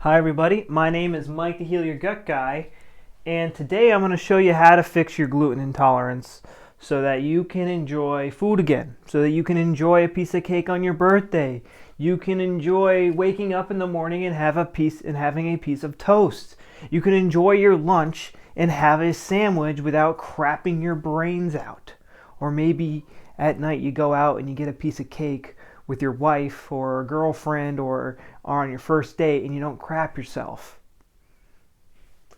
Hi everybody, my name is Mike the Heal Your Gut Guy, and today I'm going to show you how to fix your gluten intolerance so that you can enjoy food again, so that you can enjoy a piece of cake on your birthday. You can enjoy waking up in the morning and having a piece of toast. You can enjoy your lunch and have a sandwich without crapping your brains out. Or maybe at night you go out and you get a piece of cake with your wife or a girlfriend or on your first date and you don't crap yourself.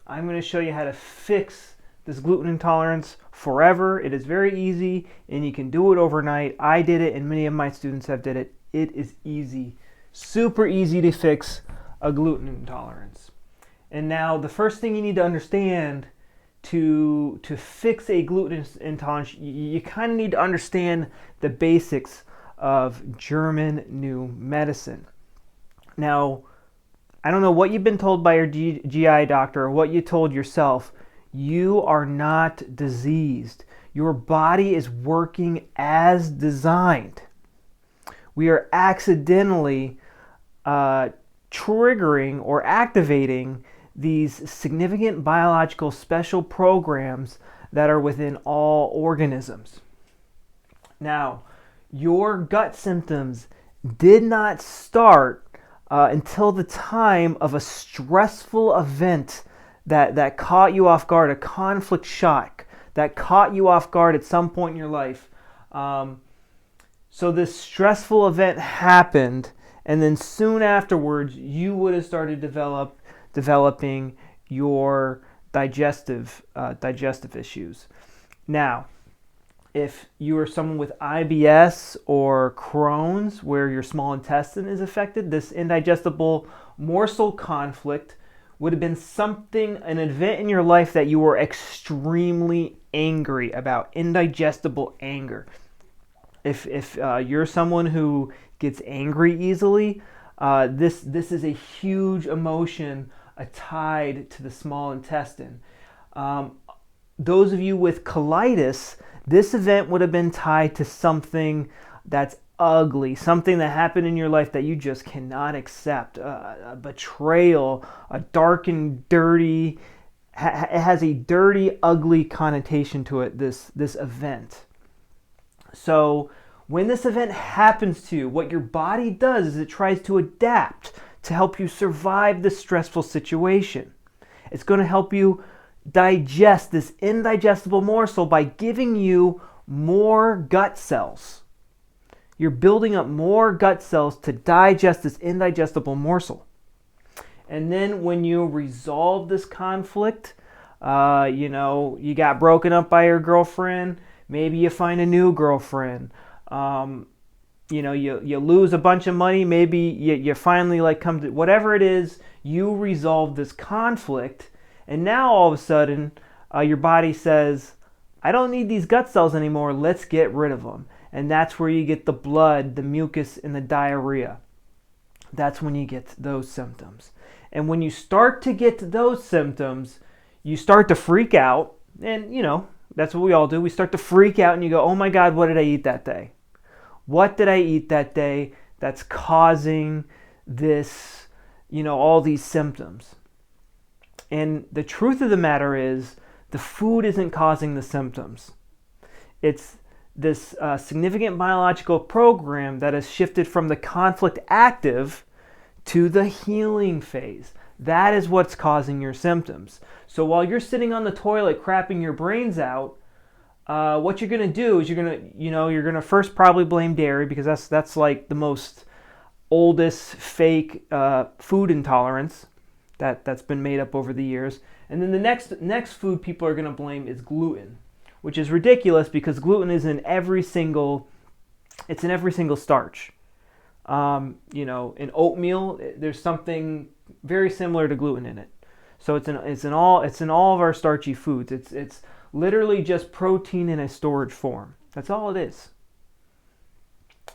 I'm going to show you how to fix this gluten intolerance forever. It is very easy and you can do it overnight. I did it and many of my students have did it. It is easy, super easy to fix a gluten intolerance. And now the first thing you need to understand to fix a gluten intolerance, you kind of need to understand the basics of German new medicine. Now, I don't know what you've been told by your GI doctor or what you told yourself. You are not diseased. Your body is working as designed. We are accidentally triggering or activating these significant biological special programs that are within all organisms. Now, your gut symptoms did not start until the time of a stressful event that caught you off guard, a conflict shock that caught you off guard at some point in your life. So this stressful event happened, and then soon afterwards, you would have started developing your digestive issues. Now, if you are someone with IBS or Crohn's, where your small intestine is affected, this indigestible morsel conflict would have been an event in your life that you were extremely angry about, indigestible anger. If you're someone who gets angry easily, this is a huge emotion tied to the small intestine. Those of you with colitis, this event would have been tied to something that's ugly, something that happened in your life that you just cannot accept, a betrayal, a dark and dirty, it has a dirty, ugly connotation to it, this event. So when this event happens to you, what your body does is it tries to adapt to help you survive this stressful situation. It's going to help you digest this indigestible morsel by giving you more gut cells. You're building up more gut cells to digest this indigestible morsel. And then when you resolve this conflict, you got broken up by your girlfriend, maybe you find a new girlfriend, you lose a bunch of money, maybe you finally come to, whatever it is, you resolve this conflict. And now all of a sudden, your body says, I don't need these gut cells anymore, let's get rid of them. And that's where you get the blood, the mucus, and the diarrhea. That's when you get those symptoms. And when you start to get those symptoms, you start to freak out. And, that's what we all do. We start to freak out and you go, oh my God, what did I eat that day? What did I eat that day that's causing this, all these symptoms? And the truth of the matter is, the food isn't causing the symptoms. It's this significant biological program that has shifted from the conflict active to the healing phase. That is what's causing your symptoms. So while you're sitting on the toilet crapping your brains out, what you're going to do is you're going to first probably blame dairy, because that's like the most oldest fake food intolerance that's been made up over the years. And then the next food people are going to blame is gluten, which is ridiculous because gluten is in every single starch. In oatmeal, there's something very similar to gluten in it. So it's in all of our starchy foods. It's literally just protein in a storage form. That's all it is.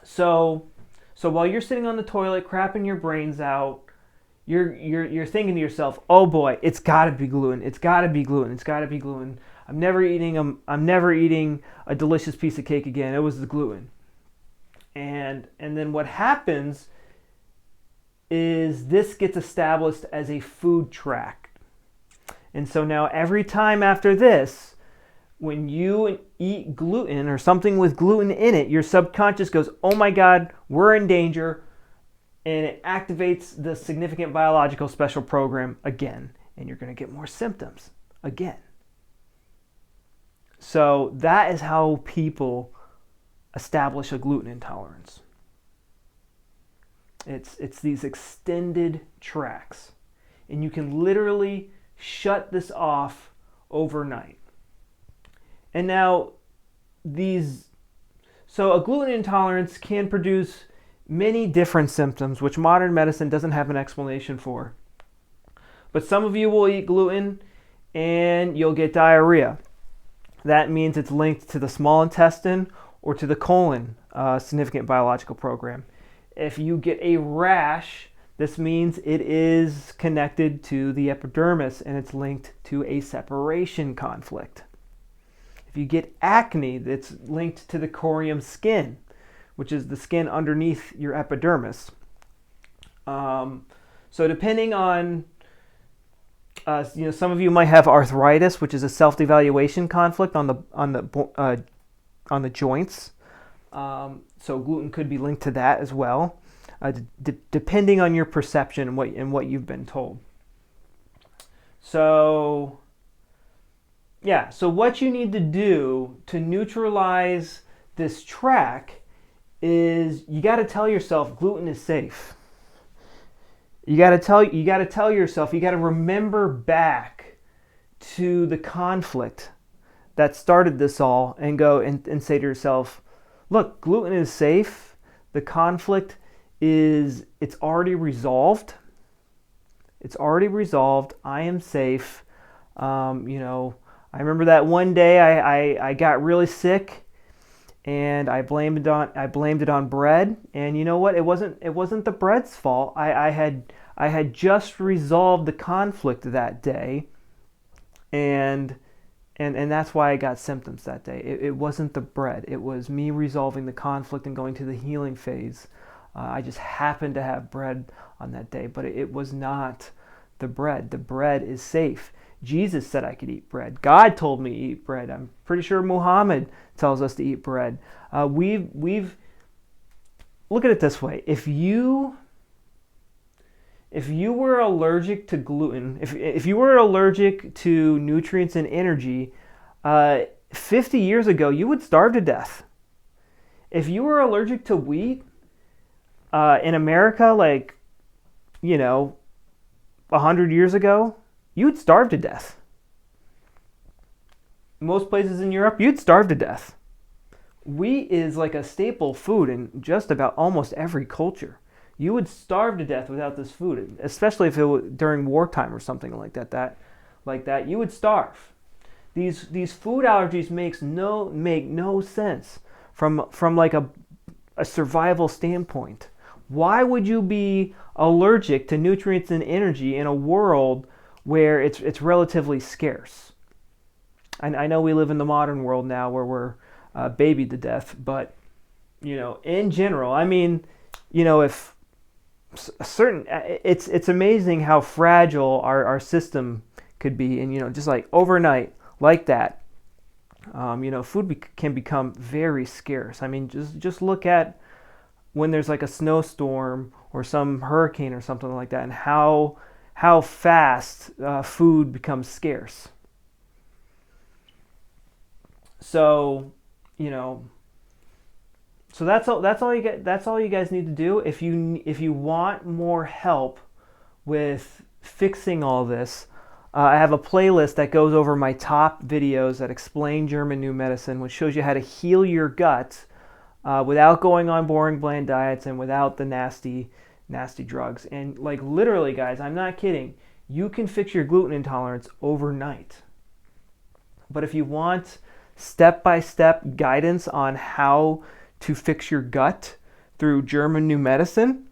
So while you're sitting on the toilet crapping your brains out, you're thinking to yourself, oh boy, it's got to be gluten. It's got to be gluten. It's got to be gluten. I'm never eating a delicious piece of cake again. It was the gluten. And then what happens is this gets established as a food track. And so now every time after this, when you eat gluten or something with gluten in it, your subconscious goes, oh my God, we're in danger. And it activates the significant biological special program again. And you're going to get more symptoms again. So that is how people establish a gluten intolerance. It's these extended tracks. And you can literally shut this off overnight. And now so a gluten intolerance can produce many different symptoms, which modern medicine doesn't have an explanation for. But some of you will eat gluten and you'll get diarrhea. That means it's linked to the small intestine or to the colon, significant biological program. If you get a rash, this means it is connected to the epidermis and it's linked to a separation conflict. If you get acne, it's linked to the corium skin, which is the skin underneath your epidermis. So depending on, some of you might have arthritis, which is a self-devaluation conflict on the joints. So gluten could be linked to that as well, depending on your perception and what you've been told. So what you need to do to neutralize this track is you got to tell yourself gluten is safe. You got to tell yourself, you got to remember back to the conflict that started this all and go and say to yourself, look, gluten is safe. The conflict it's already resolved. It's already resolved. I am safe. I remember that one day I got really sick and I blamed it on bread. And you know what? It wasn't the bread's fault. I had just resolved the conflict that day, and that's why I got symptoms that day. It wasn't the bread. It was me resolving the conflict and going to the healing phase. I just happened to have bread on that day, but it was not the bread. The bread is safe. Jesus said I could eat bread. God told me to eat bread. I'm pretty sure Muhammad tells us to eat bread. We've look at it this way. If you were allergic to gluten, if you were allergic to nutrients and energy, 50 years ago, you would starve to death. If you were allergic to wheat, in America, 100 years ago, you'd starve to death. Most places in Europe, you'd starve to death. Wheat is like a staple food in just about almost every culture. You would starve to death without this food, especially if it was during wartime or something like that. You would starve. These food allergies make no sense from like a survival standpoint. Why would you be allergic to nutrients and energy in a world where it's relatively scarce? I know we live in the modern world now where we're babied to death, but in general, if it's amazing how fragile our system could be, and just like overnight, like that, food can become very scarce. Just look at when there's like a snowstorm or some hurricane or something like that, and how fast food becomes scarce. So, so that's all you guys need to do. If you want more help with fixing all this, I have a playlist that goes over my top videos that explain German New Medicine, which shows you how to heal your gut without going on boring, bland diets and without the nasty drugs. And literally, guys, I'm not kidding. You can fix your gluten intolerance overnight. But if you want step-by-step guidance on how to fix your gut through German New Medicine,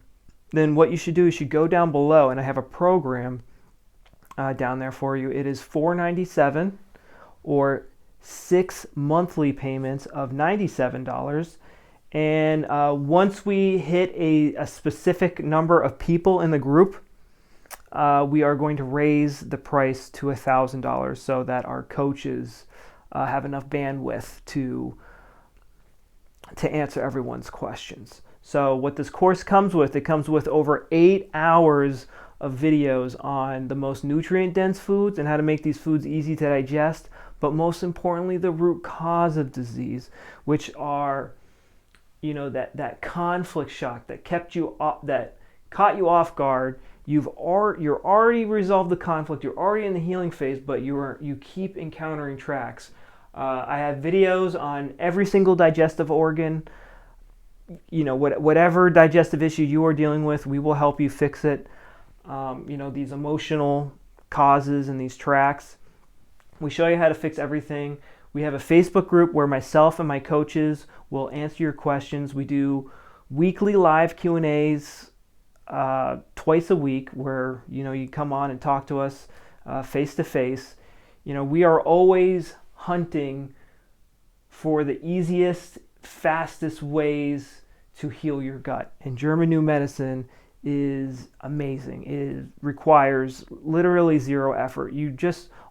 then what you should do is you go down below, and I have a program down there for you. It is $497 or 6 monthly payments of $97. And once we hit a specific number of people in the group, we are going to raise the price to $1,000 so that our coaches have enough bandwidth to answer everyone's questions. So what this course comes with, it comes with over 8 hours of videos on the most nutrient-dense foods and how to make these foods easy to digest, but most importantly, the root cause of disease, which are, you know, that conflict shock that kept you up, that caught you off guard. You're already resolved the conflict. You're already in the healing phase, but you keep encountering tracks. I have videos on every single digestive organ. You know, whatever digestive issue you are dealing with, we will help you fix it. You know, these emotional causes and these tracks. We show you how to fix everything. We have a Facebook group where myself and my coaches will answer your questions. We do weekly live Q&As twice a week where, you know, you come on and talk to us face to face. You know, we are always hunting for the easiest, fastest ways to heal your gut. And German New Medicine is amazing. It requires literally zero effort.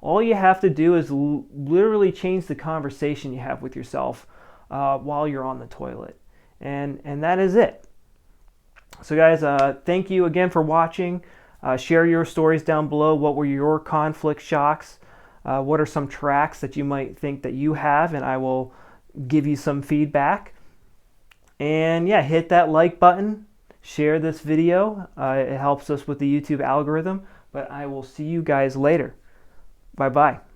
All you have to do is literally change the conversation you have with yourself while you're on the toilet. And that is it. So guys, thank you again for watching. Share your stories down below. What were your conflict shocks? What are some tracks that you might think that you have? And I will give you some feedback. And yeah, hit that like button. Share this video. It helps us with the YouTube algorithm. But I will see you guys later. Bye-bye.